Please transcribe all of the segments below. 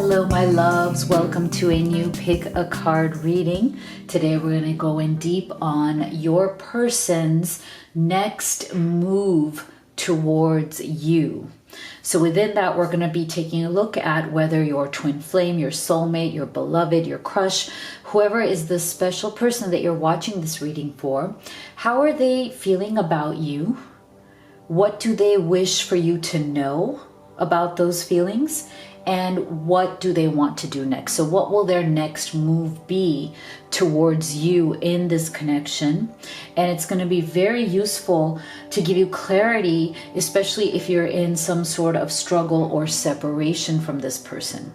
Hello, my loves. Welcome to a new Pick a Card reading. Today, we're going to go in deep on your person's next move towards you. So within that, we're going to be taking a look at whether your twin flame, your soulmate, your beloved, your crush, whoever is the special person that you're watching this reading for, how are they feeling about you? What do they wish for you to know about those feelings? And what do they want to do next? So what will their next move be towards you in this connection? And it's going to be very useful to give you clarity, especially if you're in some sort of struggle or separation from this person.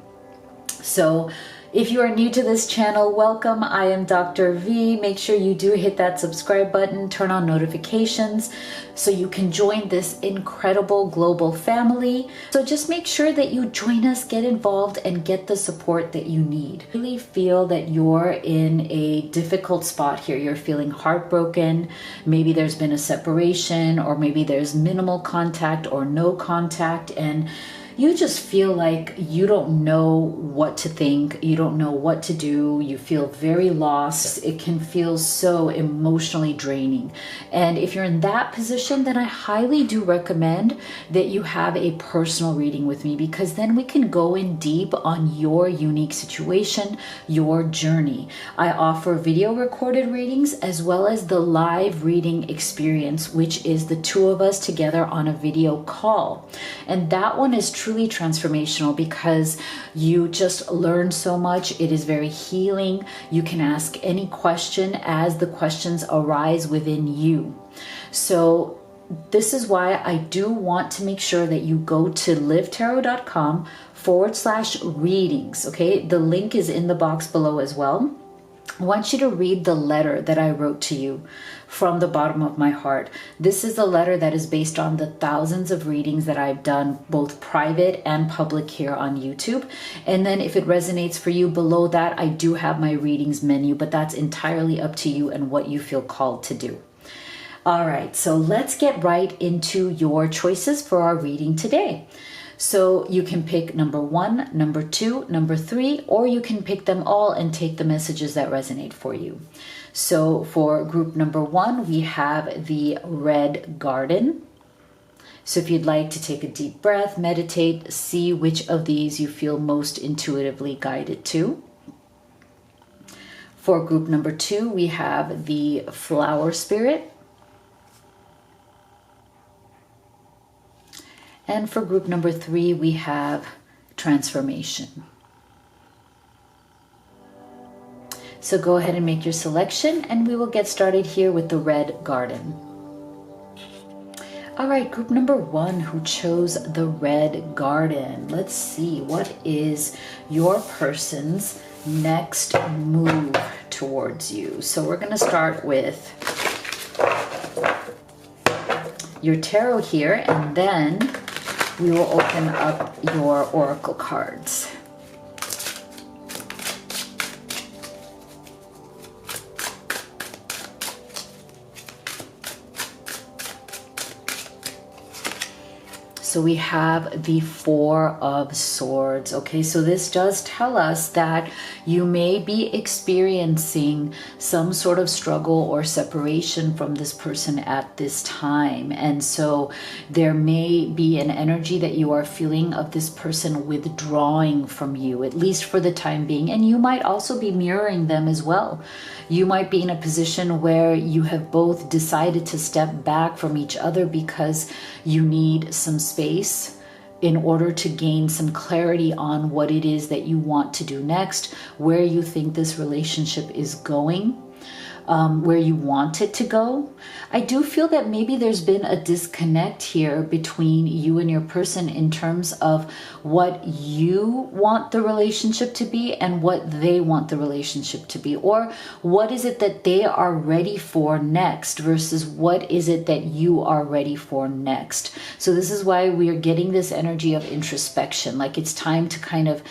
So if you are new to this channel, welcome. I am Dr. V. Make sure you do hit that subscribe button, turn on notifications so you can join this incredible global family. So just make sure that you join us, get involved, and get the support that you need. Really feel that you're in a difficult spot here. You're feeling heartbroken. Maybe there's been a separation, or maybe there's minimal contact or no contact, and you just feel like you don't know what to think, you don't know what to do, you feel very lost. It can feel so emotionally draining. And if you're in that position, then I highly do recommend that you have a personal reading with me, because then we can go in deep on your unique situation, your journey. I offer video recorded readings as well as the live reading experience, which is the two of us together on a video call. And that one is truly transformational because you just learn so much. It is very healing. You can ask any question as the questions arise within you. So this is why I do want to make sure that you go to livetarot.com/readings. Okay, the link is in the box below as well. I want you to read the letter that I wrote to you from the bottom of my heart. This is the letter that is based on the thousands of readings that I've done, both private and public, here on YouTube. And then if it resonates for you, below that, I do have my readings menu, but that's entirely up to you and what you feel called to do. All right, so let's get right into your choices for our reading today. So you can pick number 1, number 2, number 3, or you can pick them all and take the messages that resonate for you. So for group number 1, we have the Red Garden. So if you'd like to take a deep breath, meditate, see which of these you feel most intuitively guided to. For group number 2, we have the Flower Spirit. And for group number 3, we have Transformation. So go ahead and make your selection, and we will get started here with the Red Garden. All right, group number 1 who chose the Red Garden. Let's see, what is your person's next move towards you? So we're going to start with your tarot here, and then we will open up your oracle cards. So we have the Four of Swords. Okay, so this does tell us that you may be experiencing some sort of struggle or separation from this person at this time. And so there may be an energy that you are feeling of this person withdrawing from you, at least for the time being. And you might also be mirroring them as well. You might be in a position where you have both decided to step back from each other because you need some space in order to gain some clarity on what it is that you want to do next, where you think this relationship is going, where you want it to go. I do feel that maybe there's been a disconnect here between you and your person in terms of what you want the relationship to be and what they want the relationship to be, or what is it that they are ready for next versus what is it that you are ready for next. So this is why we are getting this energy of introspection, like it's time to kind of,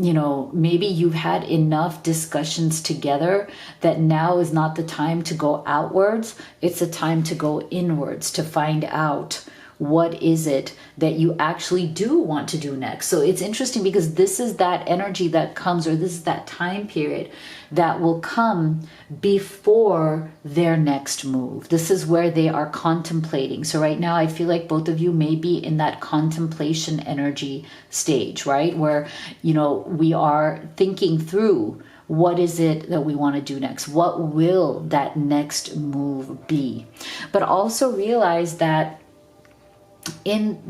you know, maybe you've had enough discussions together that now is not the time to go outwards. It's the time to go inwards, to find out what is it that you actually do want to do next. So it's interesting because this is that energy that comes, or this is that time period that will come before their next move. This is where they are contemplating. So right now I feel like both of you may be in that contemplation energy stage, right? Where, you know, we are thinking through, what is it that we want to do next? What will that next move be? But also realize that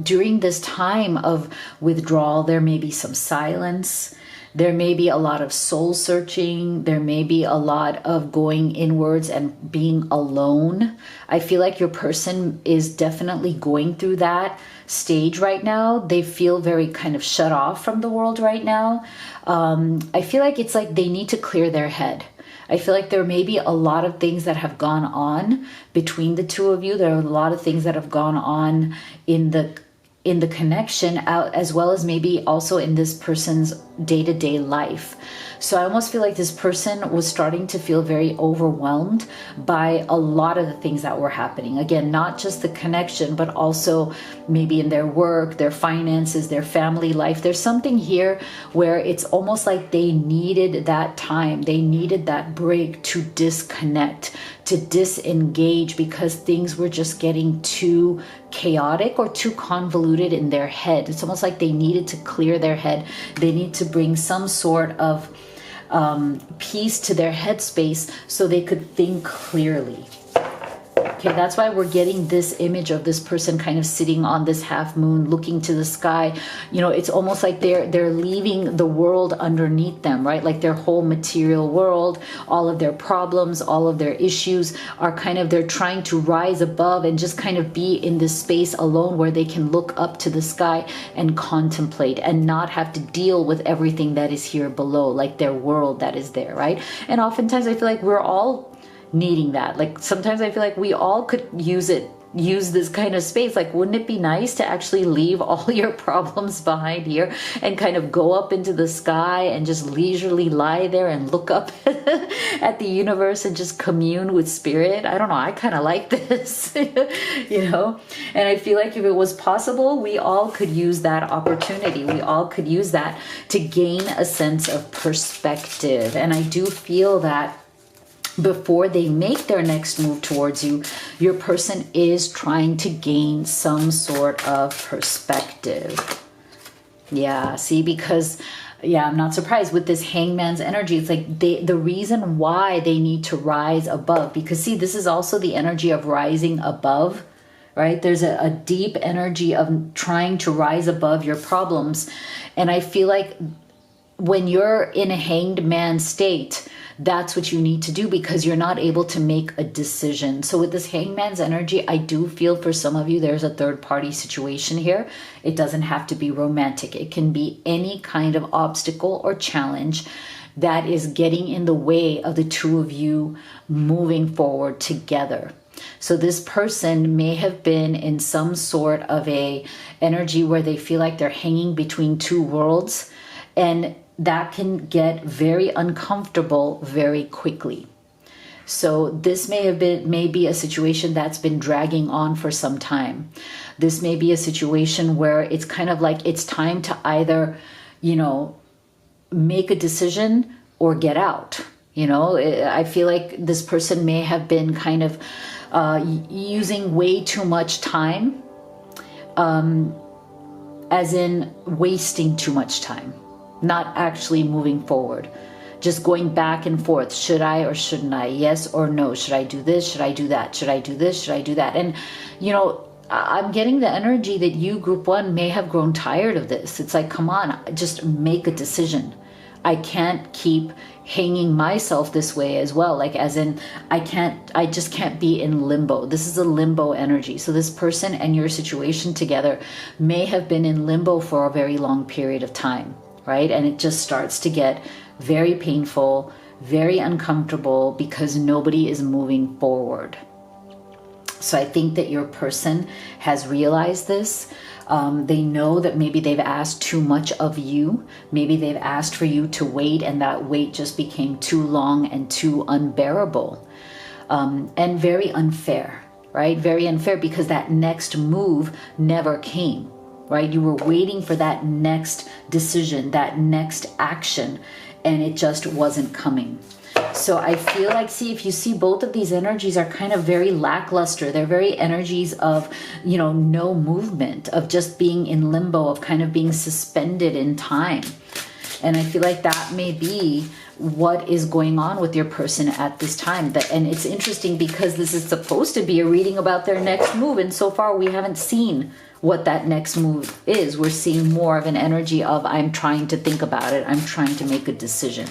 during this time of withdrawal, there may be some silence. There may be a lot of soul searching. There may be a lot of going inwards and being alone. I feel like your person is definitely going through that stage right now. They feel very kind of shut off from the world right now. I feel like it's like they need to clear their head. I feel like there may be a lot of things that have gone on between the two of you. There are a lot of things that have gone on in the connection, out as well as maybe also in this person's day-to-day life. So I almost feel like this person was starting to feel very overwhelmed by a lot of the things that were happening. Again, not just the connection, but also maybe in their work, their finances, their family life. There's something here where it's almost like they needed that time. They needed that break to disconnect, to disengage, because things were just getting too chaotic or too convoluted in their head. It's almost like they needed to clear their head. They need to bring some sort of peace to their headspace so they could think clearly. Okay, that's why we're getting this image of this person kind of sitting on this half moon, looking to the sky. You know, it's almost like they're leaving the world underneath them, right? Like their whole material world, all of their problems, all of their issues are kind of, they're trying to rise above and just kind of be in this space alone where they can look up to the sky and contemplate and not have to deal with everything that is here below, like their world that is there, right? And oftentimes I feel like we're all needing that. Like sometimes I feel like we all could use this kind of space. Like, wouldn't it be nice to actually leave all your problems behind here and kind of go up into the sky and just leisurely lie there and look up at the universe and just commune with spirit? I don't know. I kind of like this, you know? And I feel like if it was possible, we all could use that opportunity. We all could use that to gain a sense of perspective. And I do feel that before they make their next move towards you, your person is trying to gain some sort of perspective. Yeah, see, because, yeah, I'm not surprised with this hangman's energy. It's like the reason why they need to rise above, because see, this is also the energy of rising above, right? There's a deep energy of trying to rise above your problems. And I feel like when you're in a hanged man state, that's what you need to do, because you're not able to make a decision. So with this hangman's energy, I do feel for some of you, there's a third party situation here. It doesn't have to be romantic. It can be any kind of obstacle or challenge that is getting in the way of the two of you moving forward together. So this person may have been in some sort of a energy where they feel like they're hanging between two worlds, and that can get very uncomfortable very quickly. So this may be a situation that's been dragging on for some time. This may be a situation where it's kind of like it's time to either, you know, make a decision or get out. You know, I feel like this person may have been kind of using way too much time, as in wasting too much time. Not actually moving forward, just going back and forth. Should I or shouldn't I? Yes or no? Should I do this? Should I do that? Should I do this? Should I do that? And, you know, I'm getting the energy that you, group one, may have grown tired of this. It's like, come on, just make a decision. I can't keep hanging myself this way as well. Like, as in, I just can't be in limbo. This is a limbo energy. So this person and your situation together may have been in limbo for a very long period of time. Right? And it just starts to get very painful, very uncomfortable, because nobody is moving forward. So I think that your person has realized this. They know that maybe they've asked too much of you. Maybe they've asked for you to wait, and that wait just became too long and too unbearable, and very unfair. right? Very unfair because that next move never came, right? You were waiting for that next decision, that next action, and it just wasn't coming. So I feel like, see, if you see, both of these energies are kind of very lackluster. They're very energies of, no movement, of just being in limbo, of kind of being suspended in time. And I feel like that may be what is going on with your person at this time. And it's interesting because this is supposed to be a reading about their next move. And so far we haven't seen what that next move is. We're seeing more of an energy of, I'm trying to think about it. I'm trying to make a decision.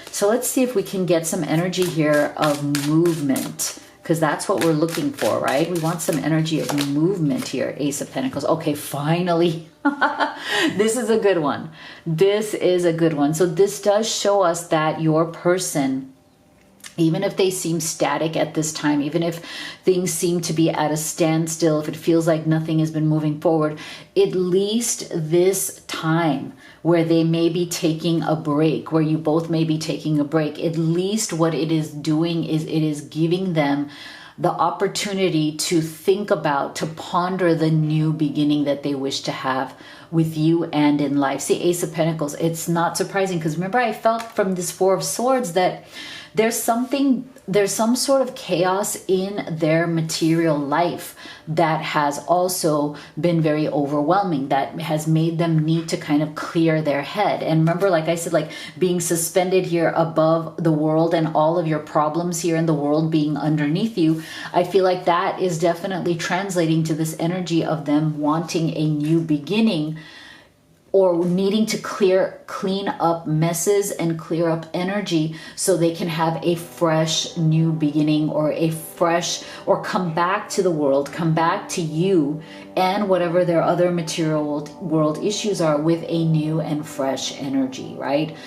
So let's see if we can get some energy here of movement, because that's what we're looking for, right? We want some energy of movement here. Ace of Pentacles. Okay, finally. This is a good one. This is a good one. So this does show us that your person, even if they seem static at this time, even if things seem to be at a standstill, if it feels like nothing has been moving forward, at least this time where they may be taking a break, where you both may be taking a break, at least what it is doing is it is giving them the opportunity to think about, to ponder the new beginning that they wish to have with you and in life. See, Ace of Pentacles, it's not surprising because remember I felt from this Four of Swords that there's some sort of chaos in their material life that has also been very overwhelming, that has made them need to kind of clear their head. And remember, like I said, like being suspended here above the world and all of your problems here in the world being underneath you, I feel like that is definitely translating to this energy of them wanting a new beginning, or needing to clean up messes and clear up energy so they can have a fresh new beginning, or come back to the world, come back to you and whatever their other material world issues are with a new and fresh energy, right?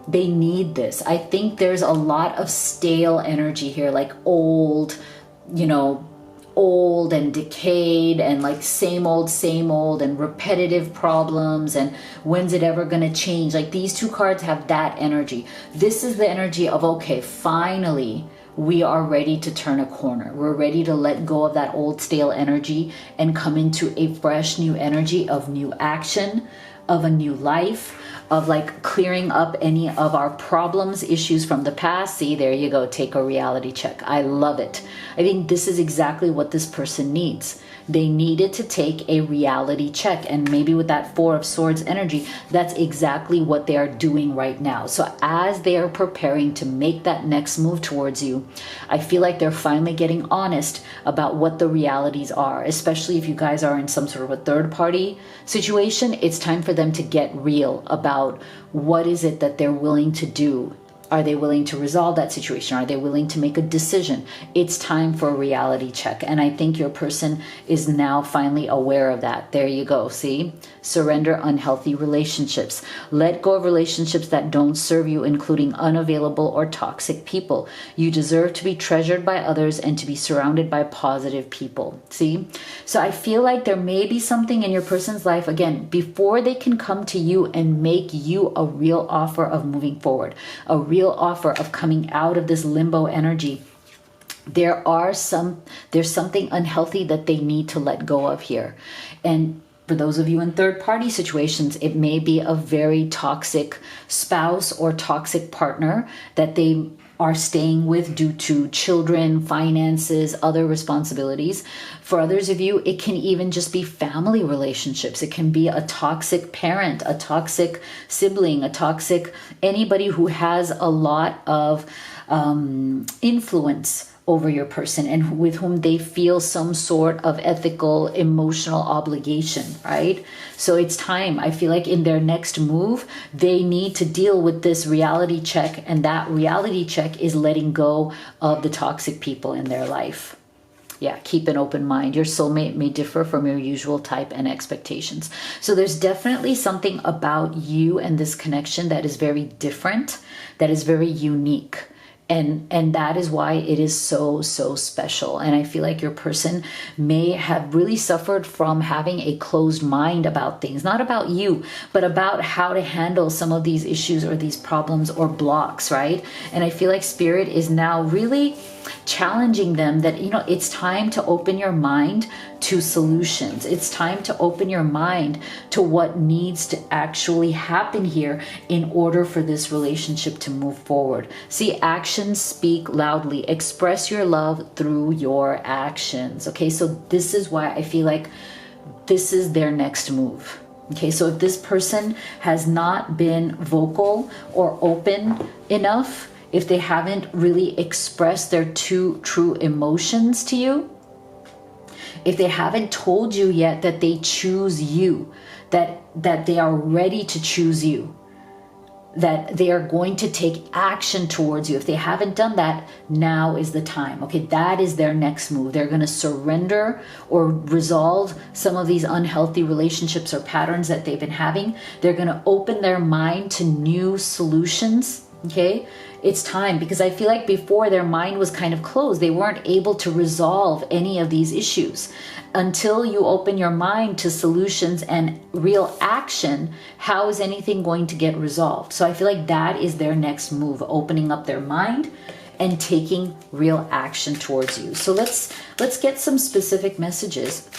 They need this. I think there's a lot of stale energy here, like old and decayed and like same old and repetitive problems, and when's it ever going to change? Like these two cards have that energy. This is the energy of, okay, finally we are ready to turn a corner. We're ready to let go of that old stale energy and come into a fresh new energy of new action, of a new life, of like clearing up any of our problems, issues from the past. See, there you go. Take a reality check. I love it. I think this is exactly what this person needs. They needed to take a reality check. And maybe with that Four of Swords energy, that's exactly what they are doing right now. So as they are preparing to make that next move towards you, I feel like they're finally getting honest about what the realities are, especially if you guys are in some sort of a third party situation. It's time for them to get real about what is it that they're willing to do. Are they willing to resolve that situation? Are they willing to make a decision? It's time for a reality check. And I think your person is now finally aware of that. There you go. See? Surrender unhealthy relationships. Let go of relationships that don't serve you, including unavailable or toxic people. You deserve to be treasured by others and to be surrounded by positive people. See? So I feel like there may be something in your person's life, again, before they can come to you and make you a real offer of moving forward, a real offer of coming out of this limbo energy. There's something unhealthy that they need to let go of here. And for those of you in third party situations, it may be a very toxic spouse or toxic partner that they are staying with due to children, finances, other responsibilities. For others of you, it can even just be family relationships. It can be a toxic parent, a toxic sibling, anybody who has a lot of influence over your person and with whom they feel some sort of ethical, emotional obligation, right? So it's time. I feel like in their next move, they need to deal with this reality check, and that reality check is letting go of the toxic people in their life. Yeah, keep an open mind. Your soulmate may differ from your usual type and expectations. So there's definitely something about you and this connection that is very different, that is very unique. And that is why it is so, so special. And I feel like your person may have really suffered from having a closed mind about things, not about you, but about how to handle some of these issues or these problems or blocks, right? And I feel like Spirit is now really challenging them that, you know, it's time to open your mind to solutions. It's time to open your mind to what needs to actually happen here in order for this relationship to move forward. See, actions speak loudly. Express your love through your actions. Okay, so this is why I feel like this is their next move. Okay, so if this person has not been vocal or open enough, if they haven't really expressed their true emotions to you, if they haven't told you yet that they choose you, that they are ready to choose you, that they are going to take action towards you, if they haven't done that, now is the time. Okay, that is their next move. They're going to surrender or resolve some of these unhealthy relationships or patterns that they've been having. They're going to open their mind to new solutions. Okay, it's time, because I feel like before their mind was kind of closed. They weren't able to resolve any of these issues. Until you open your mind to solutions and real action, how is anything going to get resolved? So I feel like that is their next move, opening up their mind and taking real action towards you. So let's get some specific messages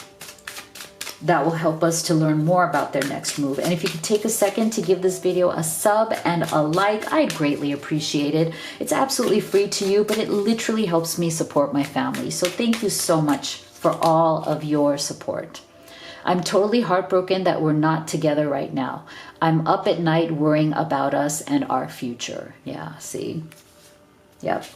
that will help us to learn more about their next move. And if you could take a second to give this video a sub and a like, I'd greatly appreciate it. It's absolutely free to you, but it literally helps me support my family. So thank you so much for all of your support. I'm totally heartbroken that we're not together right now. I'm up at night worrying about us and our future. Yeah, see? Yep.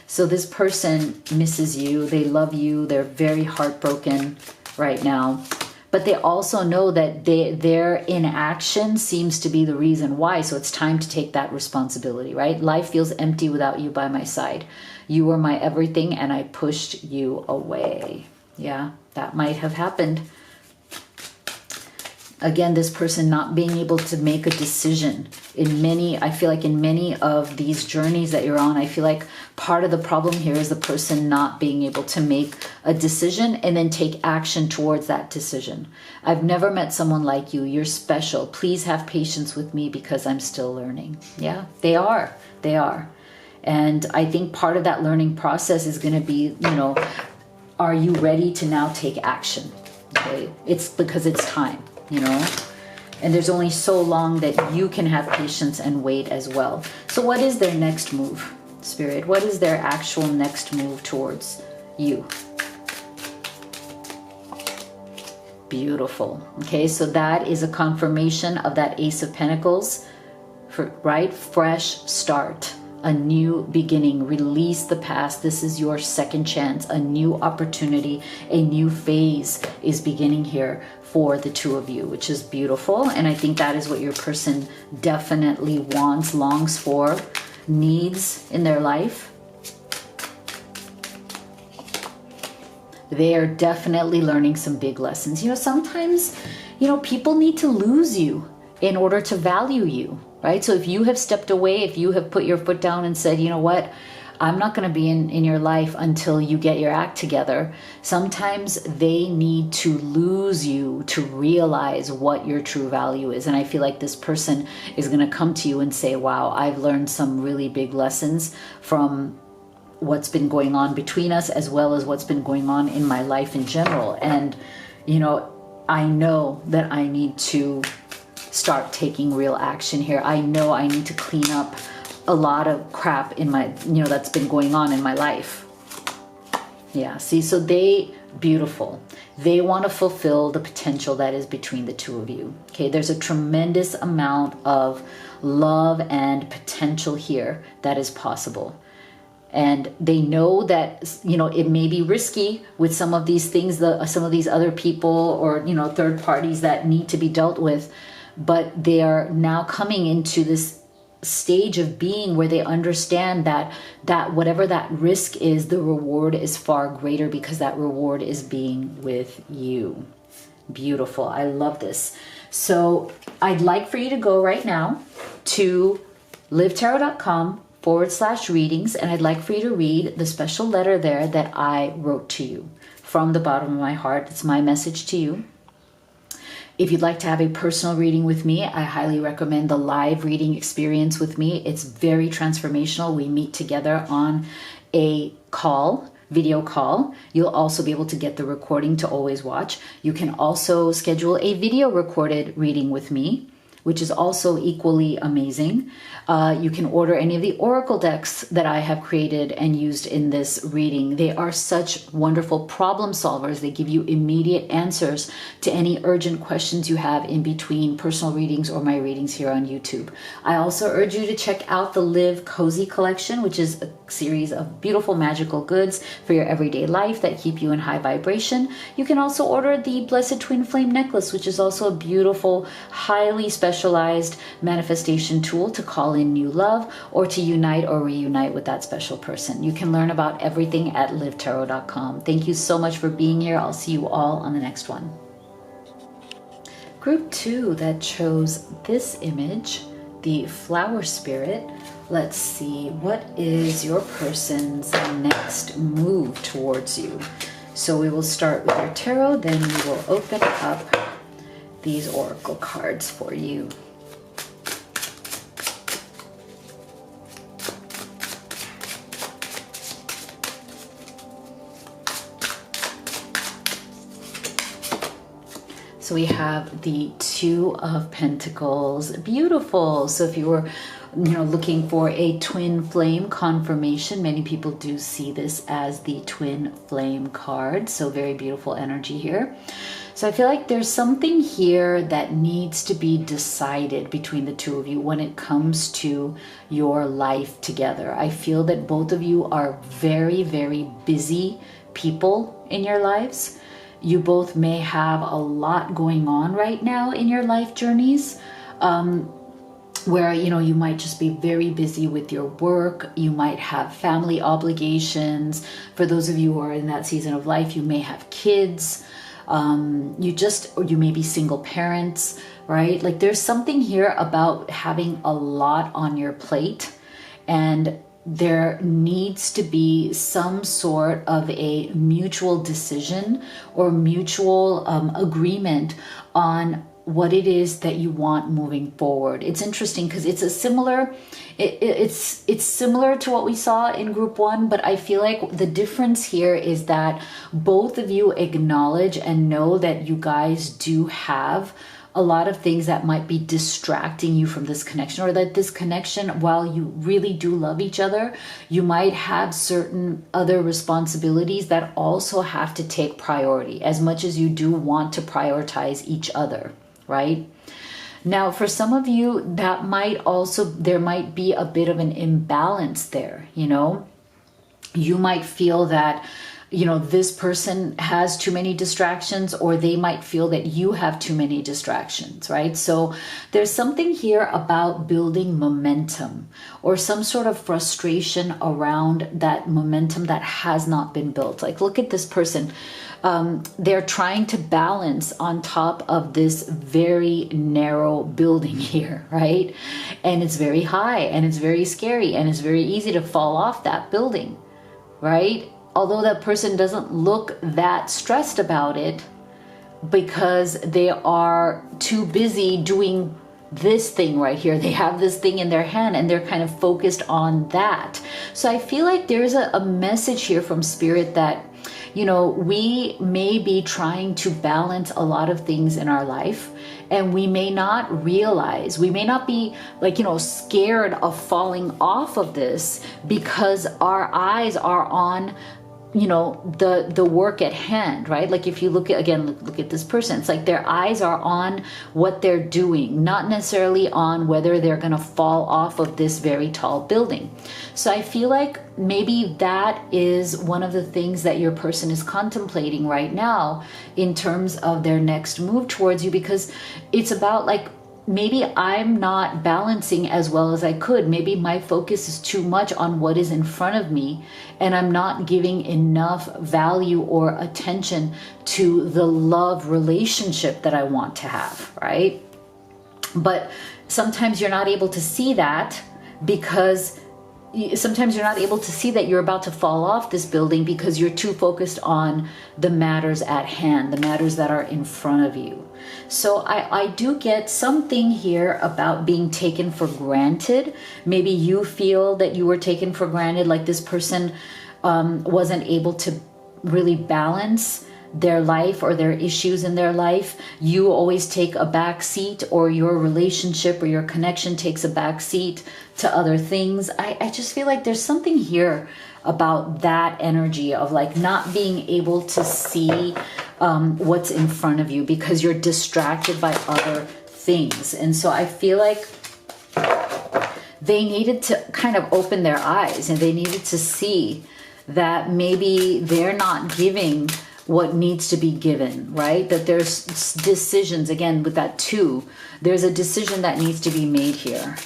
So this person misses you. They love you. They're very heartbroken right now, but they also know that their inaction seems to be the reason why. So it's time to take that responsibility, right? Life feels empty without you by my side. You were my everything and I pushed you away. Yeah, that might have happened. Again, this person not being able to make a decision. I feel like in many of these journeys that you're on, I feel like part of the problem here is the person not being able to make a decision and then take action towards that decision. I've never met someone like you. You're special. Please have patience with me because I'm still learning. Yeah, they are. They are. And I think part of that learning process is going to be, you know, are you ready to now take action? Okay, it's because it's time. You know, and there's only so long that you can have patience and wait as well. So what is their next move, Spirit? What is their actual next move towards you? Beautiful. Okay, so that is a confirmation of that Ace of Pentacles, right? Fresh start. A new beginning. Release the past. This is your second chance. A new opportunity, a new phase is beginning here for the two of you, which is beautiful. And I think that is what your person definitely wants, longs for, needs in their life. They are definitely learning some big lessons. You know, sometimes, you know, people need to lose you in order to value you. Right? So if you have stepped away, if you have put your foot down and said, you know what, I'm not going to be in your life until you get your act together. Sometimes they need to lose you to realize what your true value is. And I feel like this person is going to come to you and say, wow, I've learned some really big lessons from what's been going on between us, as well as what's been going on in my life in general. And, you know, I know that I need to start taking real action here. I know I need to clean up a lot of crap in my, you know, that's been going on in my life. Yeah, see, so beautiful. They want to fulfill the potential that is between the two of you. Okay, there's a tremendous amount of love and potential here that is possible. And they know that, you know, it may be risky with some of these things, some of these other people or, you know, third parties that need to be dealt with. But they are now coming into this stage of being where they understand that whatever that risk is, the reward is far greater because that reward is being with you. Beautiful. I love this. So I'd like for you to go right now to livetarot.com yourpurpose.com/readings, and I'd like for you to read the special letter there that I wrote to you from the bottom of my heart. It's my message to you. If you'd like to have a personal reading with me, I highly recommend the live reading experience with me. It's very transformational. We meet together on a call, video call. You'll also be able to get the recording to always watch. You can also schedule a video recorded reading with me, which is also equally amazing. You can order any of the oracle decks that I have created and used in this reading. They are such wonderful problem solvers. They give you immediate answers to any urgent questions you have in between personal readings or my readings here on YouTube. I also urge you to check out the Live Cozy collection, which is a series of beautiful magical goods for your everyday life that keep you in high vibration. You can also order the Blessed Twin Flame necklace, which is also a beautiful, highly specialized manifestation tool to call in new love or to unite or reunite with that special person. You can learn about everything at livetarot.com. Thank you so much for being here. I'll see you all on the next one. Group 2 that chose this image, the flower spirit. Let's see, what is your person's next move towards you? So we will start with your tarot, then we will open up these oracle cards for you. So we have the Two of Pentacles. Beautiful. So if you were, looking for a twin flame confirmation, many people do see this as the twin flame card. So very beautiful energy here. So I feel like there's something here that needs to be decided between the two of you when it comes to your life together. I feel that both of you are very, very busy people in your lives. You both may have a lot going on right now in your life journeys, where, you might just be very busy with your work. You might have family obligations. For those of you who are in that season of life, you may have kids. Or you may be single parents, right? Like there's something here about having a lot on your plate, and there needs to be some sort of a mutual decision or mutual agreement on what it is that you want moving forward. It's interesting because it's similar to what we saw in group 1, but I feel like the difference here is that both of you acknowledge and know that you guys do have a lot of things that might be distracting you from this connection, or that this connection, while you really do love each other, you might have certain other responsibilities that also have to take priority as much as you do want to prioritize each other, right? Now, for some of you, there might be a bit of an imbalance there, You might feel that this person has too many distractions, or they might feel that you have too many distractions, right? So there's something here about building momentum or some sort of frustration around that momentum that has not been built. Like, look at this person. They're trying to balance on top of this very narrow building here, right? And it's very high and it's very scary and it's very easy to fall off that building, right? Although that person doesn't look that stressed about it because they are too busy doing this thing right here. They have this thing in their hand and they're kind of focused on that. So I feel like there's a message here from Spirit that, we may be trying to balance a lot of things in our life, and we may not realize, we may not be scared of falling off of this because our eyes are on the work at hand, right? Like if you look at this person, it's like their eyes are on what they're doing, not necessarily on whether they're going to fall off of this very tall building. So I feel like maybe that is one of the things that your person is contemplating right now in terms of their next move towards you, because it's about maybe I'm not balancing as well as I could. Maybe my focus is too much on what is in front of me, and I'm not giving enough value or attention to the love relationship that I want to have, right? But sometimes you're not able to see that because sometimes you're not able to see that you're about to fall off this building because you're too focused on the matters at hand, the matters that are in front of you. So I do get something here about being taken for granted. Maybe you feel that you were taken for granted, like this person wasn't able to really balance their life or their issues in their life. You always take a back seat, or your relationship or your connection takes a back seat to other things. I just feel like there's something here about that energy of like not being able to see what's in front of you because you're distracted by other things. And so I feel like they needed to kind of open their eyes, and they needed to see that maybe they're not giving what needs to be given, right? That there's decisions, again, with that 2, there's a decision that needs to be made here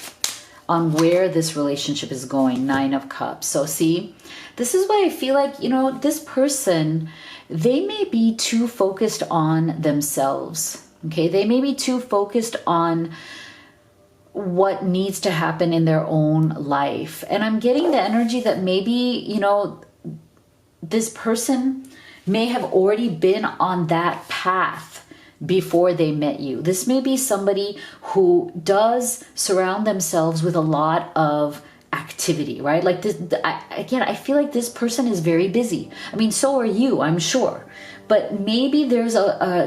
on where this relationship is going. 9 of Cups. So see, this is why I feel like, you know, this person, they may be too focused on themselves, okay? They may be too focused on what needs to happen in their own life. And I'm getting the energy that maybe, you know, this person may have already been on that path before they met you. This may be somebody who does surround themselves with a lot of activity, right? Like this, again, I feel like this person is very busy. I mean, so are you, I'm sure. But maybe there's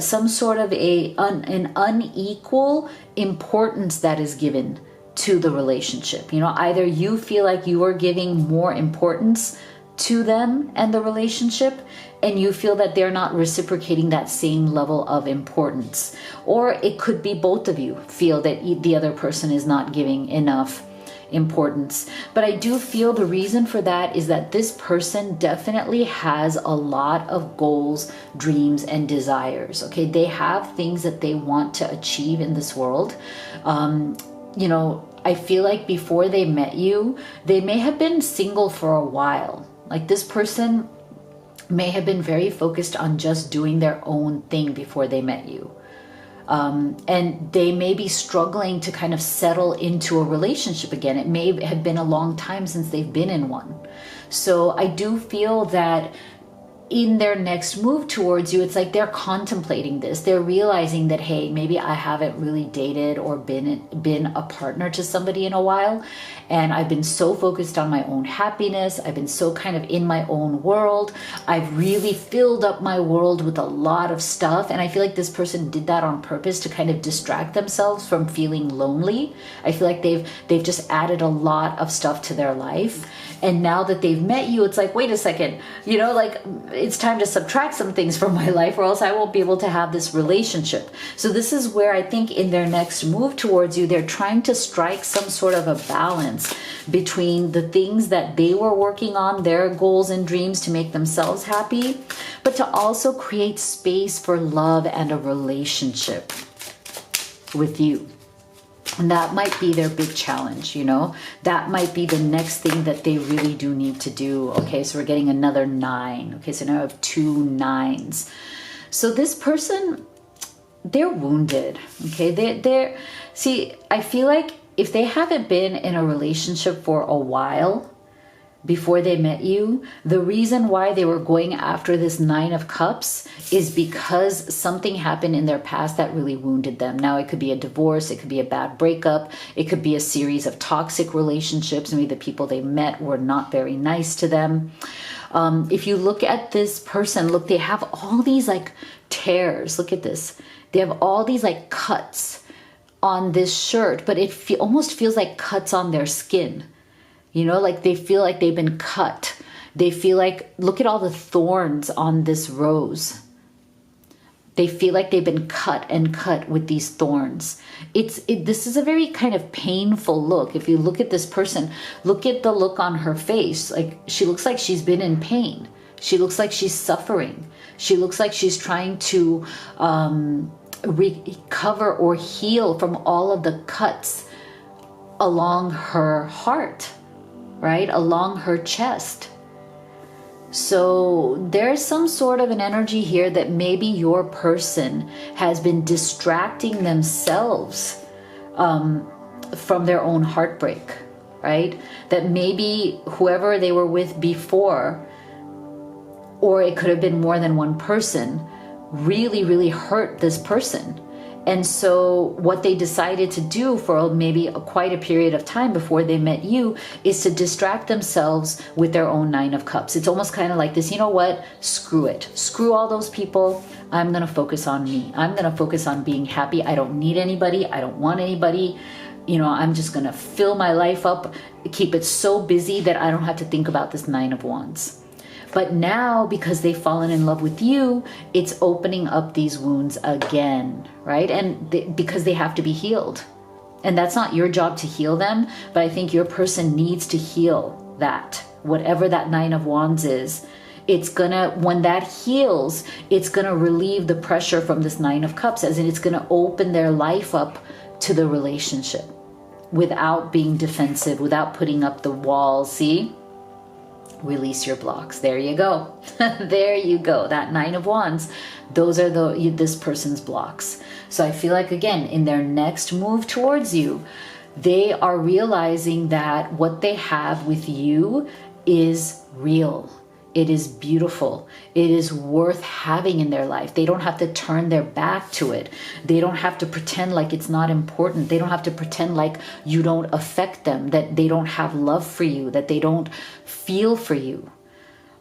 some sort of an unequal importance that is given to the relationship. You know, either you feel like you are giving more importance to them and the relationship, and you feel that they're not reciprocating that same level of importance. Or it could be both of you feel that the other person is not giving enough importance. But I do feel the reason for that is that this person definitely has a lot of goals, dreams, and desires. Okay, they have things that they want to achieve in this world. You know, I feel like before they met you, they may have been single for a while. Like this person may have been very focused on just doing their own thing before they met you. And they may be struggling to kind of settle into a relationship again. It may have been a long time since they've been in one. So I do feel that in their next move towards you, it's like they're contemplating this. They're realizing that, hey, maybe I haven't really dated or been a partner to somebody in a while. And I've been so focused on my own happiness. I've been so kind of in my own world. I've really filled up my world with a lot of stuff. And I feel like this person did that on purpose to kind of distract themselves from feeling lonely. I feel like they've just added a lot of stuff to their life. And now that they've met you, it's like, wait a second, you know, like it's time to subtract some things from my life or else I won't be able to have this relationship. So this is where I think in their next move towards you, they're trying to strike some sort of a balance between the things that they were working on, their goals and dreams to make themselves happy, but to also create space for love and a relationship with you. And that might be their big challenge, you know, that might be the next thing that they really do need to do. Okay, so we're getting another 9. Okay, so now I have 2 9s. So this person, they're wounded. Okay, they're see, I feel like if they haven't been in a relationship for a while before they met you, the reason why they were going after this 9 of Cups is because something happened in their past that really wounded them. Now, it could be a divorce, it could be a bad breakup, it could be a series of toxic relationships. Maybe the people they met were not very nice to them. If you look at this person, look, they have all these like tears. Look at this. They have all these like cuts on this shirt, but it almost feels like cuts on their skin. You know, like they feel like they've been cut. They feel like, look at all the thorns on this rose. They feel like they've been cut and cut with these thorns. This is a very kind of painful look. If you look at this person, look at the look on her face. Like she looks like she's been in pain. She looks like she's suffering. She looks like she's trying to recover or heal from all of the cuts along her heart, right? Along her chest. So there's some sort of an energy here that maybe your person has been distracting themselves from their own heartbreak, right? That maybe whoever they were with before, or it could have been more than one person, really, really hurt this person. And so what they decided to do for maybe quite a period of time before they met you is to distract themselves with their own Nine of Cups. It's almost kind of like this, you know what? Screw it. Screw all those people. I'm going to focus on me. I'm going to focus on being happy. I don't need anybody. I don't want anybody. You know, I'm just going to fill my life up, keep it so busy that I don't have to think about this Nine of Wands. But now, because they've fallen in love with you, it's opening up these wounds again, right? And because they have to be healed. And that's not your job to heal them, but I think your person needs to heal that. Whatever that Nine of Wands is, it's gonna, when that heals, it's gonna relieve the pressure from this Nine of Cups, as in it's gonna open their life up to the relationship without being defensive, without putting up the walls. See? Release your blocks. There you go. There you go. That Nine of Wands, those are this person's blocks. So I feel like, again, in their next move towards you, they are realizing that what they have with you is real. It is beautiful. It is worth having in their life. They don't have to turn their back to it. They don't have to pretend like it's not important. They don't have to pretend like you don't affect them, that they don't have love for you, that they don't feel for you.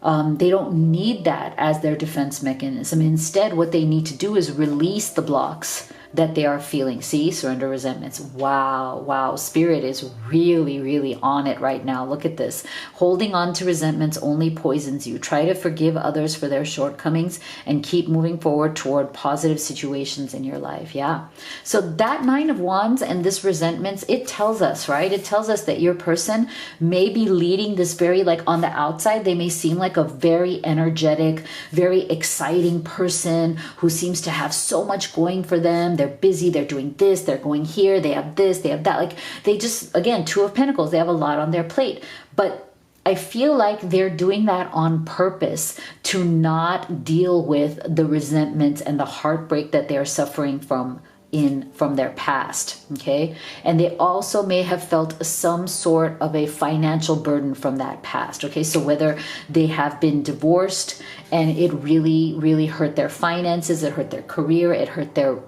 They don't need that as their defense mechanism. Instead, what they need to do is release the blocks that they are feeling. See, surrender resentments. Wow, wow. Spirit is really, really on it right now. Look at this. Holding on to resentments only poisons you. Try to forgive others for their shortcomings and keep moving forward toward positive situations in your life. Yeah. So that Nine of Wands and this resentments, it tells us, right? It tells us that your person may be leading this very, like on the outside, they may seem like a very energetic, very exciting person who seems to have so much going for them. They're busy, they're doing this, they're going here, they have this, they have that. Like they just, again, Two of Pentacles, they have a lot on their plate. But I feel like they're doing that on purpose to not deal with the resentments and the heartbreak that they're suffering from their past. Okay. And they also may have felt some sort of a financial burden from that past. Okay. So whether they have been divorced and it really, really hurt their finances, it hurt their career, it hurt their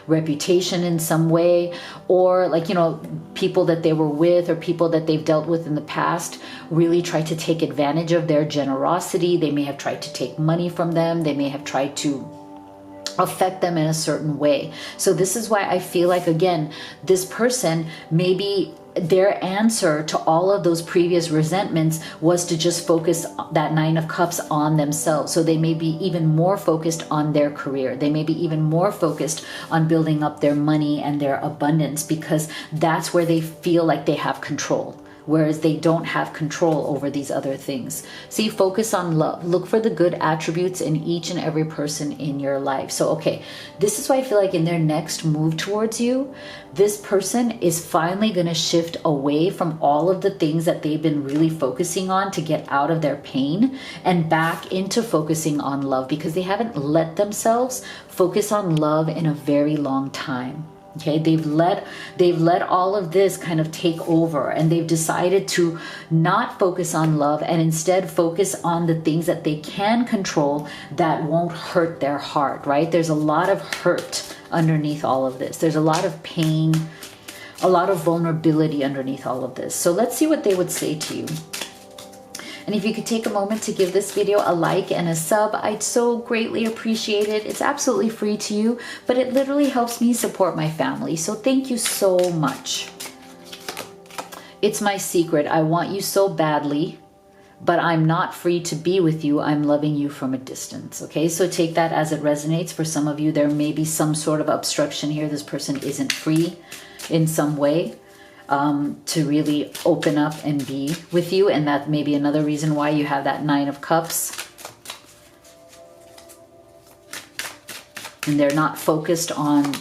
reputation in some way, or like, you know, people that they were with or people that they've dealt with in the past really tried to take advantage of their generosity. They may have tried to take money from them. They may have tried to affect them in a certain way. So this is why I feel like, again, this person, maybe their answer to all of those previous resentments was to just focus that Nine of Cups on themselves. So they may be even more focused on their career. They may be even more focused on building up their money and their abundance, because that's where they feel like they have control. Whereas they don't have control over these other things. See, focus on love. Look for the good attributes in each and every person in your life. So, okay, this is why I feel like in their next move towards you, this person is finally going to shift away from all of the things that they've been really focusing on to get out of their pain and back into focusing on love, because they haven't let themselves focus on love in a very long time. Okay, they've let all of this kind of take over, and they've decided to not focus on love and instead focus on the things that they can control that won't hurt their heart, right? There's a lot of hurt underneath all of this. There's a lot of pain, a lot of vulnerability underneath all of this. So let's see what they would say to you. And if you could take a moment to give this video a like and a sub, I'd so greatly appreciate it. It's absolutely free to you, but it literally helps me support my family. So thank you so much. It's my secret. I want you so badly, but I'm not free to be with you. I'm loving you from a distance. Okay, so take that as it resonates. For some of you, there may be some sort of obstruction here. This person isn't free in some way to really open up and be with you. And that may be another reason why you have that Nine of Cups. And they're not focused on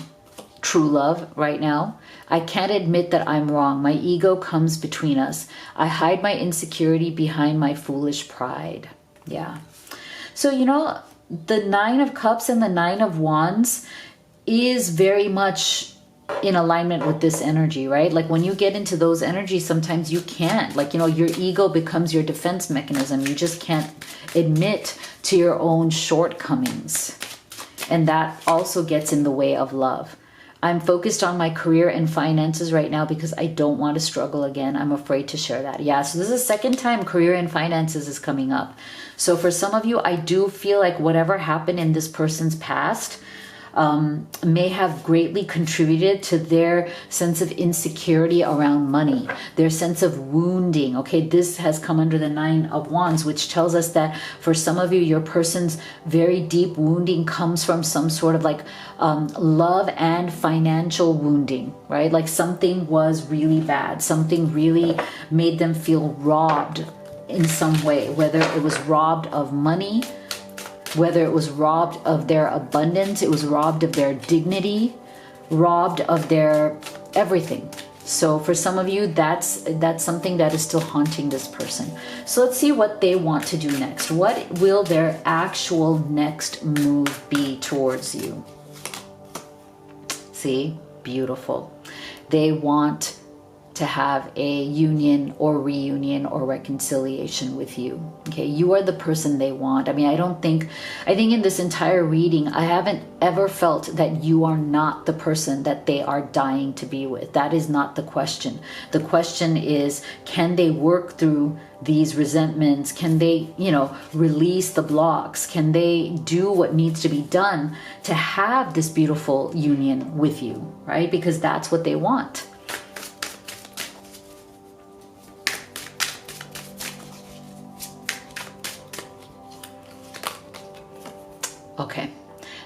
true love right now. I can't admit that I'm wrong. My ego comes between us. I hide my insecurity behind my foolish pride. Yeah. So, you know, the Nine of Cups and the Nine of Wands is very much in alignment with this energy, right? Like when you get into those energies, sometimes you can't, like, you know, your ego becomes your defense mechanism. You just can't admit to your own shortcomings. And that also gets in the way of love. I'm focused on my career and finances right now because I don't want to struggle again. I'm afraid to share that. Yeah, so this is the second time career and finances is coming up. So for some of you, I do feel like whatever happened in this person's past may have greatly contributed to their sense of insecurity around money, their sense of wounding. Okay, this has come under the 9 of Wands, which tells us that for some of you, your person's very deep wounding comes from some sort of like love and financial wounding, right? Like something was really bad, something really made them feel robbed in some way, whether it was robbed of money, whether it was robbed of their abundance, it was robbed of their dignity, robbed of their everything. So for some of you, that's something that is still haunting this person. So let's see what they want to do next. What will their actual next move be towards you? See, beautiful. They want to have a union or reunion or reconciliation with you. Okay, you are the person they want. I mean, I think in this entire reading, I haven't ever felt that you are not the person that they are dying to be with. That is not the question. The question is, can they work through these resentments? Can they, you know, release the blocks? Can they do what needs to be done to have this beautiful union with you, right? Because that's what they want. Okay,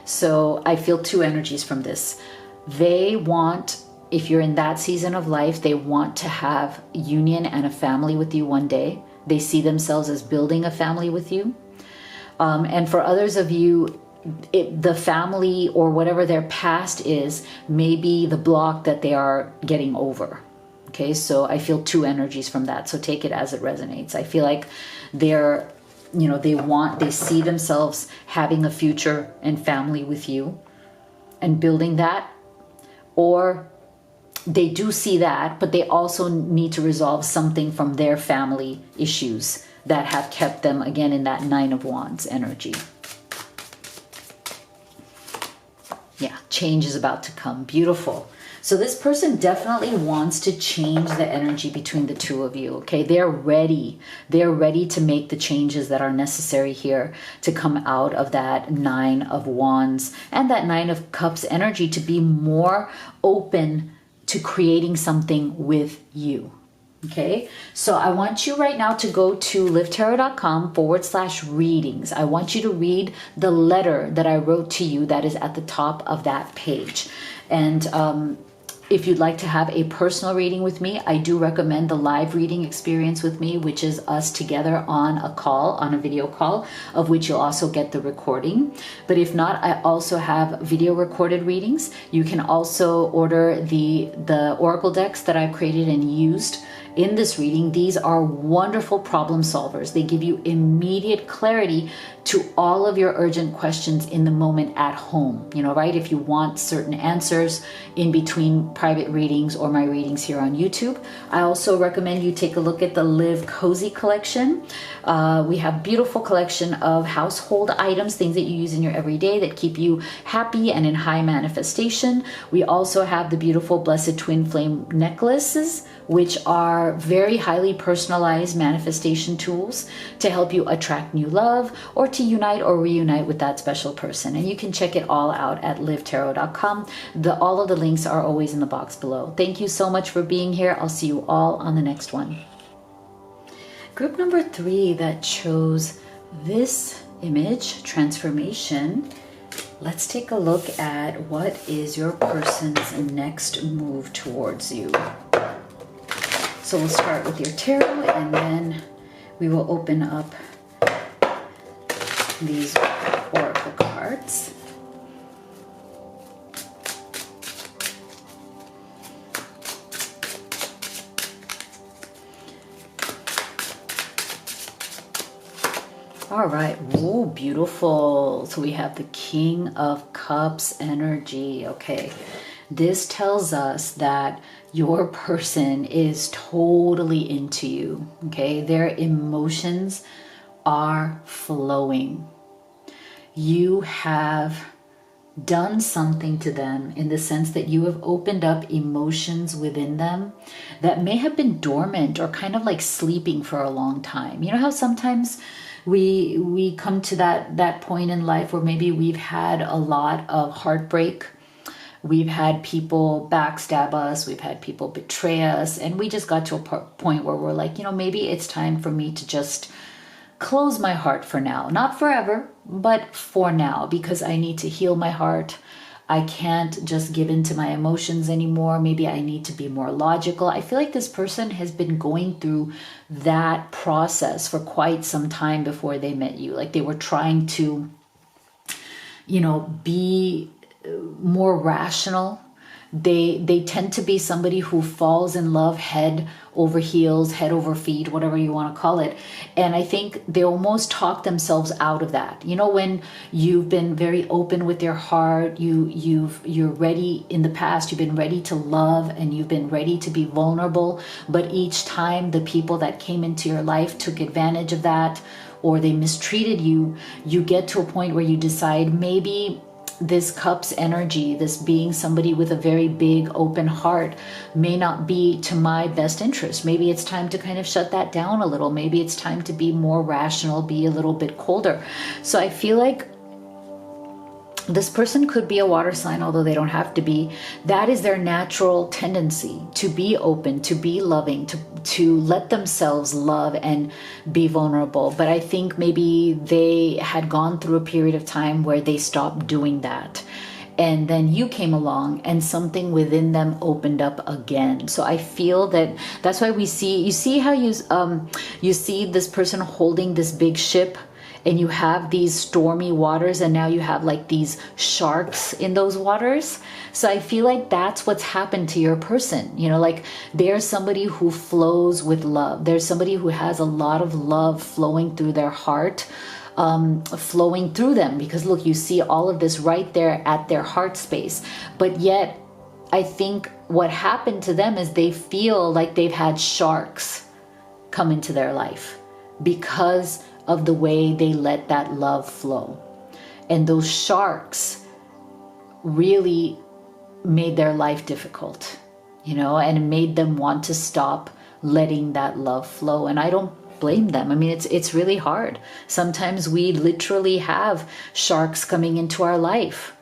so I feel 2 energies from this. They want, if you're in that season of life, they want to have union and a family with you one day. They see themselves as building a family with you. And for others of you, the family or whatever their past is may be the block that they are getting over. Okay, so I feel 2 energies from that. So take it as it resonates. I feel like they're, you know, they see themselves having a future and family with you and building that, or they do see that, but they also need to resolve something from their family issues that have kept them, again, in that 9 of Wands energy. Yeah, change is about to come. Beautiful. So this person definitely wants to change the energy between the 2 of you, okay? They're ready. They're ready to make the changes that are necessary here to come out of that 9 of Wands and that 9 of Cups energy to be more open to creating something with you, okay? So I want you right now to go to livetarot.com/readings. I want you to read the letter that I wrote to you that is at the top of that page. And if you'd like to have a personal reading with me, I do recommend the live reading experience with me, which is us together on a call, on a video call, of which you'll also get the recording. But if not, I also have video recorded readings. You can also order the oracle decks that I've created and used in this reading. These are wonderful problem solvers. They give you immediate clarity to all of your urgent questions in the moment at home, you know, right? If you want certain answers in between private readings or my readings here on YouTube. I also recommend you take a look at the Live Cozy collection. We have beautiful collection of household items, things that you use in your everyday that keep you happy and in high manifestation. We also have the beautiful Blessed Twin Flame necklaces, which are very highly personalized manifestation tools to help you attract new love or to unite or reunite with that special person. And you can check it all out at livetarot.com. All of the links are always in the box below. Thank you so much for being here. I'll see you all on the next one. Group number 3 that chose this image, transformation. Let's take a look at what is your person's next move towards you. So we'll start with your tarot and then we will open up these oracle cards. All right, whoa, beautiful. So we have the King of Cups energy. Okay, This tells us that your person is totally into you, okay? Their emotions are flowing. You have done something to them in the sense that you have opened up emotions within them that may have been dormant or kind of like sleeping for a long time. You know how sometimes we come to that point in life where maybe we've had a lot of heartbreak. We've had people backstab us, we've had people betray us, and we just got to a point where we're like, maybe it's time for me to just close my heart for now. Not forever, but for now, because I need to heal my heart. I can't just give in to my emotions anymore. Maybe I need to be more logical. I feel like this person has been going through that process for quite some time before they met you. Like they were trying to, be more rational. They tend to be somebody who falls in love head over heels, head over feet, whatever you want to call it. And I think they almost talk themselves out of that. When you've been very open with your heart, you're ready in the past, you've been ready to love and you've been ready to be vulnerable. But each time the people that came into your life took advantage of that or they mistreated you, you get to a point where you decide maybe this cup's energy, this being somebody with a very big open heart, may not be to my best interest. Maybe it's time to kind of shut that down a little. Maybe it's time to be more rational, be a little bit colder. So I feel like this person could be a water sign, although they don't have to be. That is their natural tendency, to be open, to be loving, to let themselves love and be vulnerable. But I think maybe they had gone through a period of time where they stopped doing that. And then you came along and something within them opened up again. So I feel that that's why you see how you see this person holding this big ship, and you have these stormy waters, and now you have like these sharks in those waters. So I feel like that's what's happened to your person. Like they're somebody who flows with love. There's somebody who has a lot of love flowing through their heart, flowing through them, because look, you see all of this right there at their heart space. But yet I think what happened to them is they feel like they've had sharks come into their life because of the way they let that love flow. And those sharks really made their life difficult, and made them want to stop letting that love flow. And I don't blame them. I mean, it's really hard. Sometimes we literally have sharks coming into our life,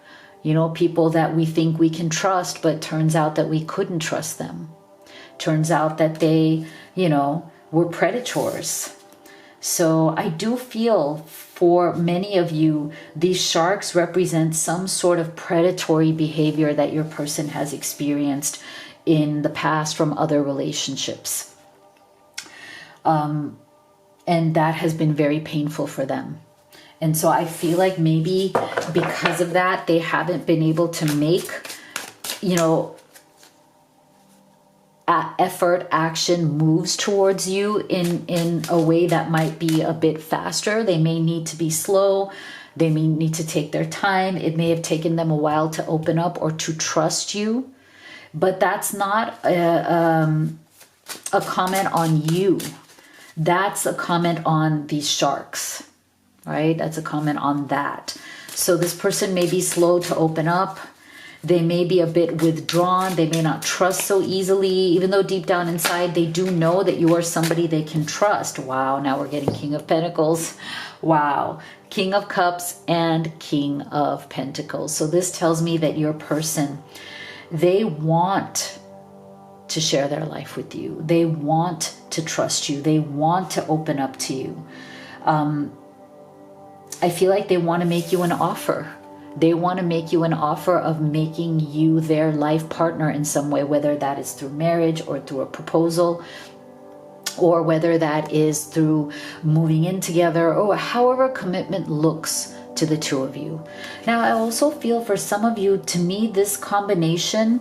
people that we think we can trust, but turns out that we couldn't trust them. Turns out that they, were predators. So I do feel for many of you, these sharks represent some sort of predatory behavior that your person has experienced in the past from other relationships. And that has been very painful for them. And so I feel like maybe because of that, they haven't been able to make, effort, action, moves towards you in a way that might be a bit faster. They may need to be slow. They may need to take their time. It may have taken them a while to open up or to trust you. But that's not a comment on you. That's a comment on these sharks, right? That's a comment on that. So this person may be slow to open up. They may be a bit withdrawn. They may not trust so easily, even though deep down inside, they do know that you are somebody they can trust. Wow, now we're getting King of Pentacles. Wow, King of Cups and King of Pentacles. So this tells me that your person, they want to share their life with you. They want to trust you. They want to open up to you. I feel like they want to make you an offer. They want to make you an offer of making you their life partner in some way, whether that is through marriage or through a proposal, or whether that is through moving in together, or however commitment looks to the two of you. Now, I also feel for some of you, to me, this combination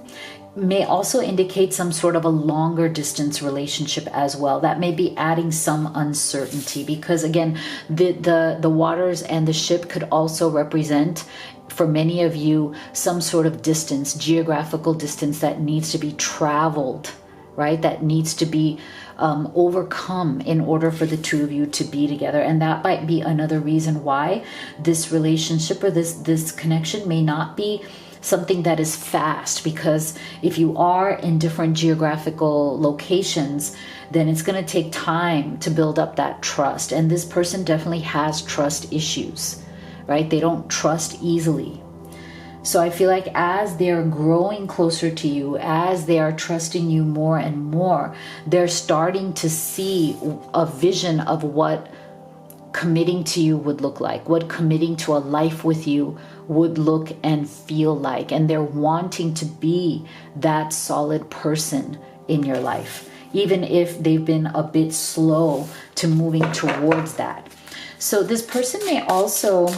may also indicate some sort of a longer distance relationship as well. That may be adding some uncertainty, because again, the waters and the ship could also represent for many of you, some sort of distance, geographical distance that needs to be traveled, right? That needs to be overcome in order for the two of you to be together. And that might be another reason why this relationship or this connection may not be something that is fast, because if you are in different geographical locations, then it's going to take time to build up that trust. And this person definitely has trust issues, right? They don't trust easily. So I feel like as they're growing closer to you, as they are trusting you more and more, they're starting to see a vision of what committing to you would look like, what committing to a life with you would look and feel like. And they're wanting to be that solid person in your life, even if they've been a bit slow to moving towards that. So this person may also,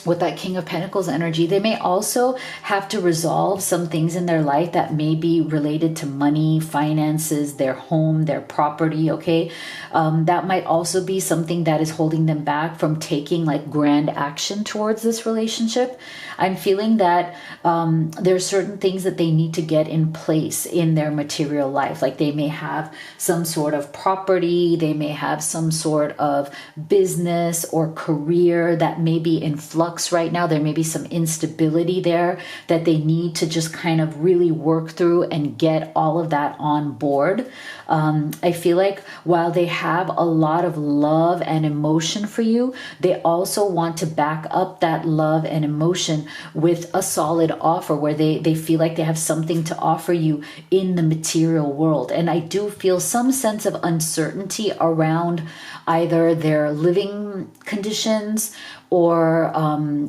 with that King of Pentacles energy, they may also have to resolve some things in their life that may be related to money, finances, their home, their property, okay? That might also be something that is holding them back from taking like grand action towards this relationship. I'm feeling that there are certain things that they need to get in place in their material life. Like they may have some sort of property, they may have some sort of business or career that may be in flux right now. There may be some instability there that they need to just kind of really work through and get all of that on board. I feel like while they have a lot of love and emotion for you, they also want to back up that love and emotion with a solid offer where they feel like they have something to offer you in the material world. And I do feel some sense of uncertainty around either their living conditions or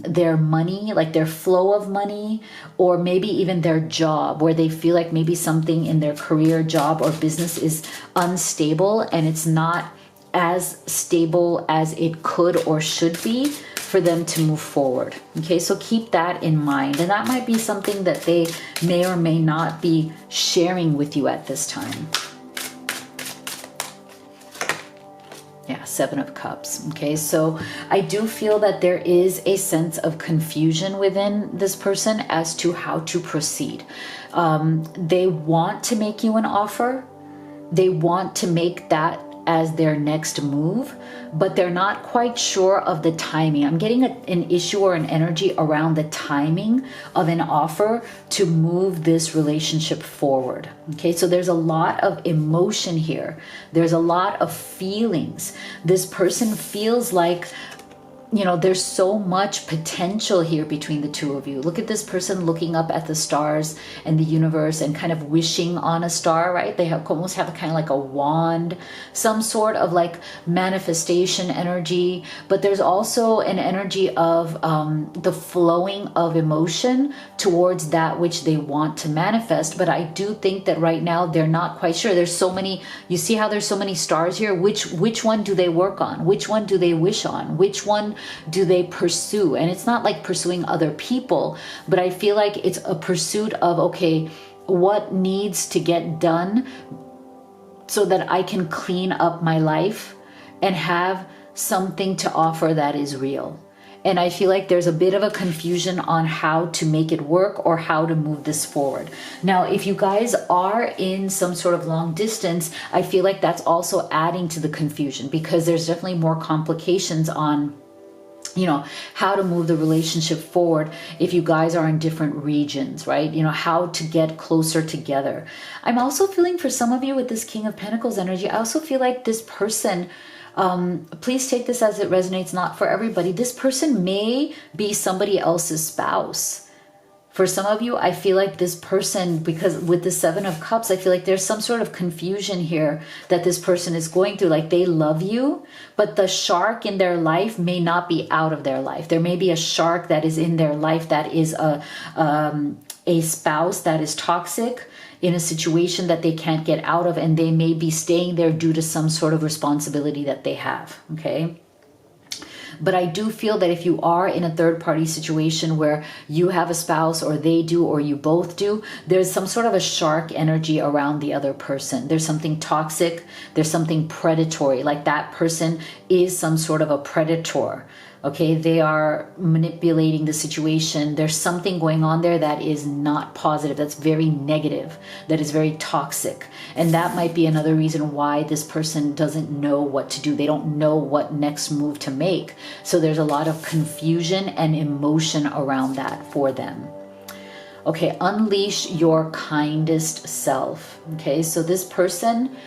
their money, like their flow of money, or maybe even their job, where they feel like maybe something in their career, job, or business is unstable and it's not as stable as it could or should be for them to move forward. Okay, so keep that in mind. And that might be something that they may or may not be sharing with you at this time. Yeah, Seven of Cups. Okay, so I do feel that there is a sense of confusion within this person as to how to proceed. They want to make you an offer. They want to make that as their next move, but they're not quite sure of the timing. I'm getting an issue or an energy around the timing of an offer to move this relationship forward. Okay, so there's a lot of emotion here. There's a lot of feelings. This person feels like, you know, there's so much potential here between the two of you. Look at this person looking up at the stars and the universe and kind of wishing on a star, right? They almost have kind of like a wand, some sort of like manifestation energy. But there's also an energy of the flowing of emotion towards that which they want to manifest. But I do think that right now they're not quite sure. There's so many, you see how there's so many stars here? Which one do they work on? Which one do they wish on? Which one do they pursue? And it's not like pursuing other people, but I feel like it's a pursuit of, okay, what needs to get done so that I can clean up my life and have something to offer that is real. And I feel like there's a bit of a confusion on how to make it work or how to move this forward. Now, if you guys are in some sort of long distance, I feel like that's also adding to the confusion, because there's definitely more complications on, you know, how to move the relationship forward if you guys are in different regions, right? You know, how to get closer together. I'm also feeling for some of you with this King of Pentacles energy, I also feel like this person, please take this as it resonates, not for everybody. This person may be somebody else's spouse. For some of you, I feel like this person, because with the Seven of Cups, I feel like there's some sort of confusion here that this person is going through. Like they love you, but the shark in their life may not be out of their life. There may be a shark that is in their life that is a spouse that is toxic in a situation that they can't get out of, and they may be staying there due to some sort of responsibility that they have, okay? But I do feel that if you are in a third party situation where you have a spouse or they do or you both do, there's some sort of a shark energy around the other person. There's something toxic. There's something predatory. Like that person is some sort of a predator. Okay, they are manipulating the situation. There's something going on there that is not positive, that's very negative, that is very toxic. And that might be another reason why this person doesn't know what to do. They don't know what next move to make. So there's a lot of confusion and emotion around that for them. Okay, unleash your kindest self. Okay, so this person,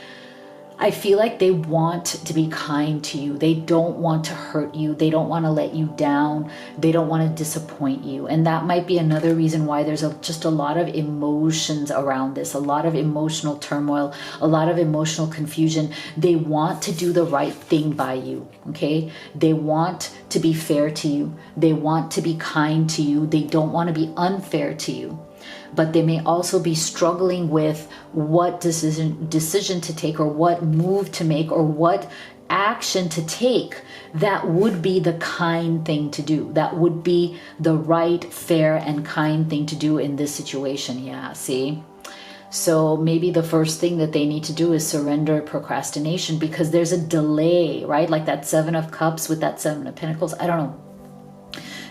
I feel like they want to be kind to you. They don't want to hurt you. They don't want to let you down. They don't want to disappoint you. And that might be another reason why there's just a lot of emotions around this, a lot of emotional turmoil, a lot of emotional confusion. They want to do the right thing by you, okay? They want to be fair to you. They want to be kind to you. They don't want to be unfair to you. But they may also be struggling with what decision to take, or what move to make, or what action to take that would be the kind thing to do, that would be the right, fair, and kind thing to do in this situation. Yeah, see? So maybe the first thing that they need to do is surrender procrastination, because there's a delay, right? Like that Seven of Cups with that Seven of Pentacles. I don't know.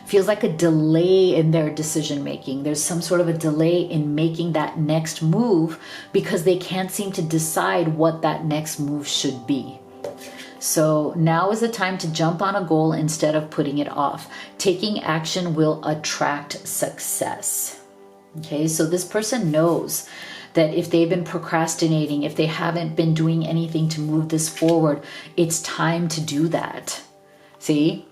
Feels like a delay in their decision making. There's some sort of a delay in making that next move because they can't seem to decide what that next move should be. So now is the time to jump on a goal instead of putting it off. Taking action will attract success. Okay, so this person knows that if they've been procrastinating, if they haven't been doing anything to move this forward, it's time to do that. See?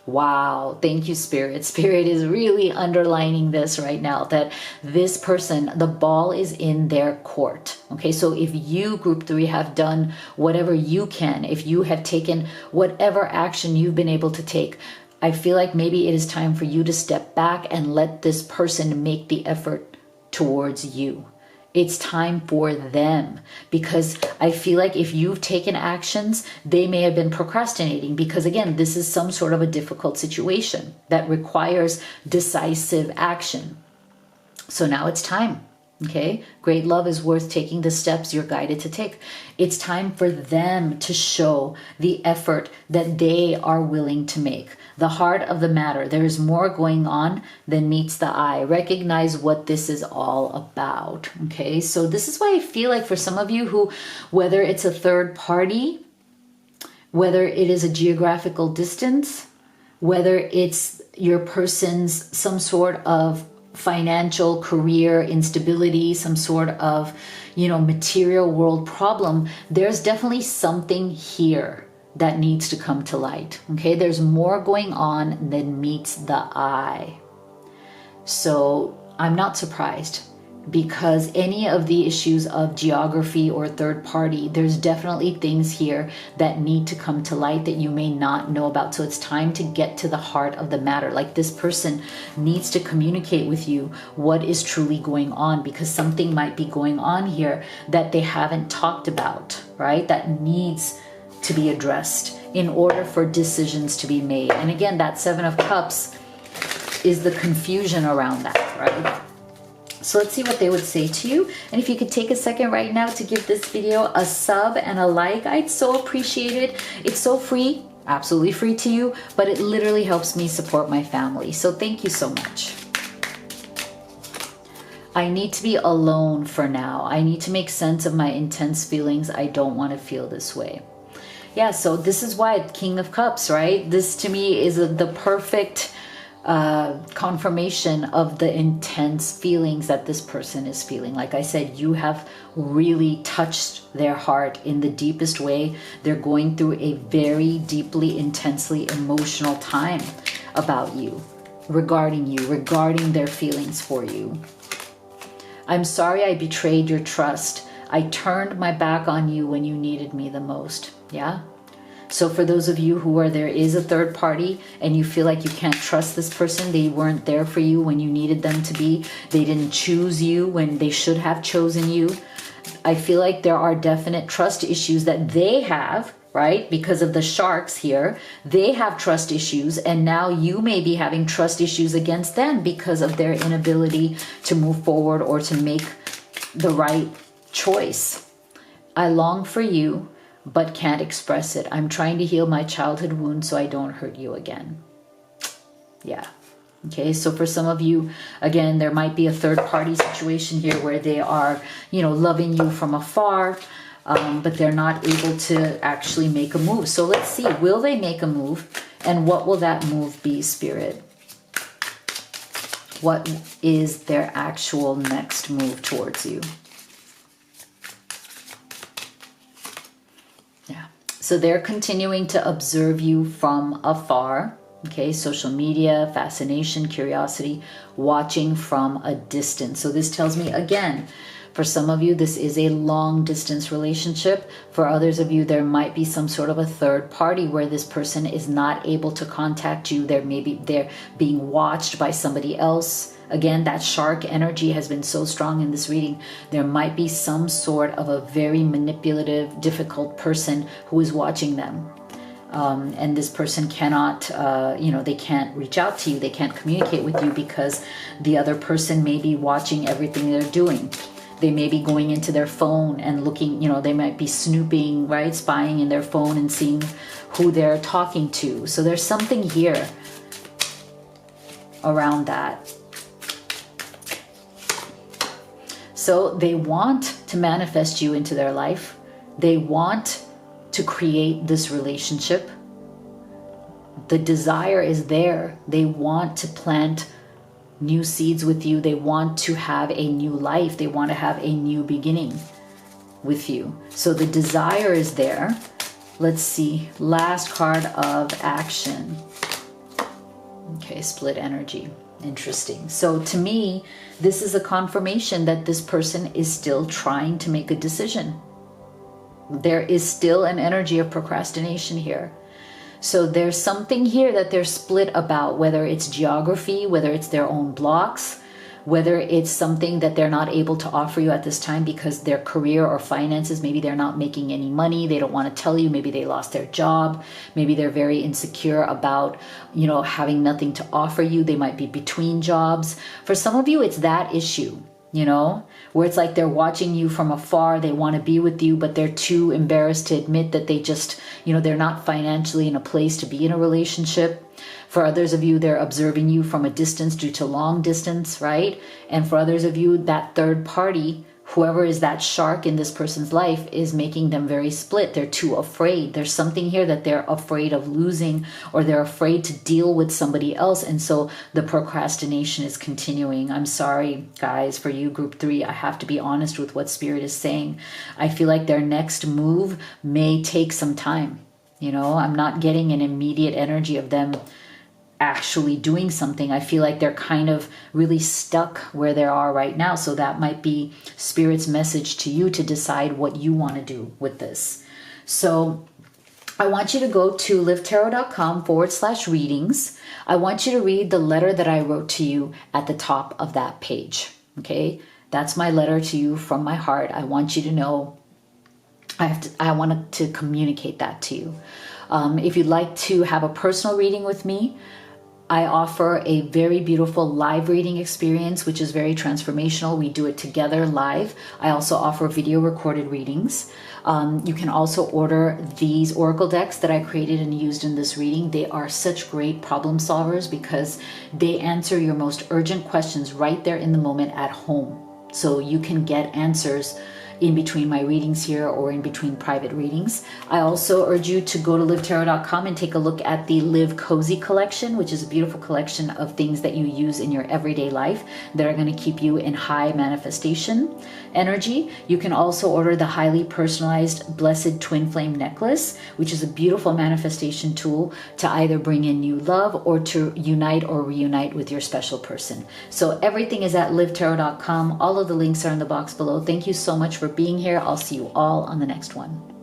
Wow, thank you, Spirit. Spirit is really underlining this right now, that this person, the ball is in their court. Okay, so if you, Group 3, have done whatever you can, if you have taken whatever action you've been able to take, I feel like maybe it is time for you to step back and let this person make the effort towards you. It's time for them, because I feel like if you've taken actions, they may have been procrastinating, because again, this is some sort of a difficult situation that requires decisive action. So now it's time. Okay, great love is worth taking the steps you're guided to take. It's time for them to show the effort that they are willing to make. The heart of the matter. There is more going on than meets the eye. Recognize what this is all about. Okay, so this is why I feel like for some of you who, whether it's a third party, whether it is a geographical distance, whether it's your person's some sort of financial career instability, some sort of, material world problem, there's definitely something here that needs to come to light. Okay, there's more going on than meets the eye. So I'm not surprised, because any of the issues of geography or third party, there's definitely things here that need to come to light that you may not know about. So it's time to get to the heart of the matter. Like this person needs to communicate with you what is truly going on, because something might be going on here that they haven't talked about, right? That needs to be addressed in order for decisions to be made. And again, that Seven of Cups is the confusion around that, right? So let's see what they would say to you. And if you could take a second right now to give this video a sub and a like, I'd so appreciate it. It's so free, absolutely free to you, but it literally helps me support my family. So thank you so much. I need to be alone for now. I need to make sense of my intense feelings. I don't want to feel this way. Yeah, so this is why King of Cups, right? This to me is the perfect confirmation of the intense feelings that this person is feeling. Like I said, you have really touched their heart in the deepest way. They're going through a very deeply, intensely emotional time about you, regarding their feelings for you. I'm sorry I betrayed your trust. I turned my back on you when you needed me the most. Yeah? So for those of you who there is a third party and you feel like you can't trust this person, they weren't there for you when you needed them to be, they didn't choose you when they should have chosen you, I feel like there are definite trust issues that they have, right? Because of the sharks here, they have trust issues, and now you may be having trust issues against them because of their inability to move forward or to make the right choice. I long for you. but can't express it. I'm trying to heal my childhood wound so I don't hurt you again. Yeah. Okay, so for some of you, again, there might be a third party situation here where they are, you know, loving you from afar, but they're not able to actually make a move. So let's see, will they make a move? And what will that move be, Spirit? What is their actual next move towards you? Yeah. So they're continuing to observe you from afar. Okay, social media, fascination, curiosity, watching from a distance. So this tells me, again, for some of you, this is a long distance relationship. For others of you, there might be some sort of a third party where this person is not able to contact you. They're being watched by somebody else. Again, that shark energy has been so strong in this reading. There might be some sort of a very manipulative, difficult person who is watching them. And this person cannot, they can't reach out to you. They can't communicate with you because the other person may be watching everything they're doing. They may be going into their phone and looking, they might be snooping, right? Spying in their phone and seeing who they're talking to. So there's something here around that. So they want to manifest you into their life. They want to create this relationship. The desire is there. They want to plant new seeds with you. They want to have a new life. They want to have a new beginning with you. So the desire is there. Let's see. Last card of action. Okay, split energy. Interesting. So to me, this is a confirmation that this person is still trying to make a decision. There is still an energy of procrastination here. So there's something here that they're split about, whether it's geography, whether it's their own blocks, whether it's something that they're not able to offer you at this time because their career or finances, maybe they're not making any money. They don't want to tell you. Maybe they lost their job. Maybe they're very insecure about, having nothing to offer you. They might be between jobs. For some of you, it's that issue. Where it's like they're watching you from afar. They want to be with you, but they're too embarrassed to admit that they just, they're not financially in a place to be in a relationship. For others of you, they're observing you from a distance due to long distance, right? And for others of you, that third party, whoever is that shark in this person's life, is making them very split. They're too afraid. There's something here that they're afraid of losing, or they're afraid to deal with somebody else. And so the procrastination is continuing. I'm sorry, guys, for you, group 3. I have to be honest with what Spirit is saying. I feel like their next move may take some time. I'm not getting an immediate energy of them actually doing something. I feel like they're kind of really stuck where they are right now. So that might be Spirit's message to you to decide what you want to do with this. So I want you to go to livetarot.com/readings. I want you to read the letter that I wrote to you at the top of that page. Okay. That's my letter to you from my heart. I want you to know, I want to communicate that to you. If you'd like to have a personal reading with me, I offer a very beautiful live reading experience, which is very transformational. We do it together live. I also offer video recorded readings. You can also order these oracle decks that I created and used in this reading. They are such great problem solvers because they answer your most urgent questions right there in the moment at home. So you can get answers in between my readings here or in between private readings. I also urge you to go to livetarot.com and take a look at the Live Cozy collection, which is a beautiful collection of things that you use in your everyday life that are going to keep you in high manifestation energy. You can also order the highly personalized Blessed Twin Flame necklace, which is a beautiful manifestation tool to either bring in new love or to unite or reunite with your special person. So everything is at livetarot.com. All of the links are in the box below. Thank you so much for being here. I'll see you all on the next one.